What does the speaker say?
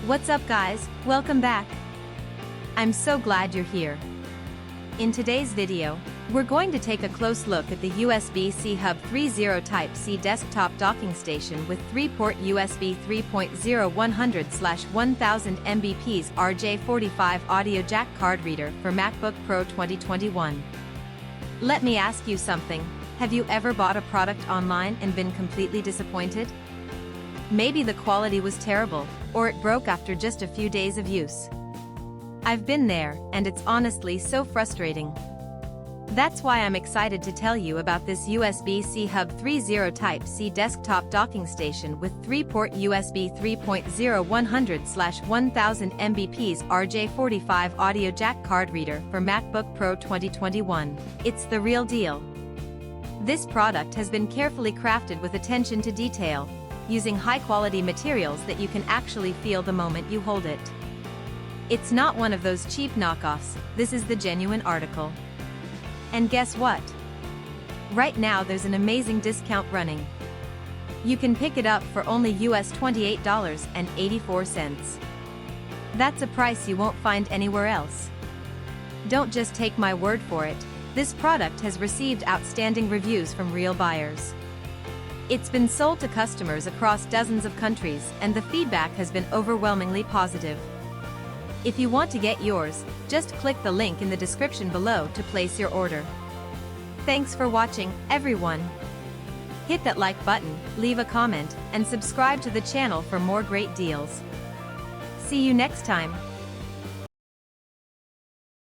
What's up guys, welcome back. I'm so glad you're here. In today's video, we're going to take a close look at the USB-C Hub 3.0 Type-C desktop docking station with 3-port USB 3.0 100/1000 Mbps RJ45 audio jack card reader for MacBook Pro 2021. Let me ask you something, have you ever bought a product online and been completely disappointed? Maybe the quality was terrible, or it broke after just a few days of use. I've been there, and it's honestly so frustrating. That's why I'm excited to tell you about this USB-C Hub 3.0 Type-C desktop docking station with 3-port USB 3.0 100/1000 Mbps RJ45 audio jack card reader for MacBook Pro 2021. It's the real deal. This product has been carefully crafted with attention to detail, using high-quality materials that you can actually feel the moment you hold it. It's not one of those cheap knockoffs, this is the genuine article. And guess what? Right now there's an amazing discount running. You can pick it up for only US $28.84. That's a price you won't find anywhere else. Don't just take my word for it, this product has received outstanding reviews from real buyers. It's been sold to customers across dozens of countries, and the feedback has been overwhelmingly positive. If you want to get yours, just click the link in the description below to place your order. Thanks for watching, everyone. Hit that like button, leave a comment, and subscribe to the channel for more great deals. See you next time.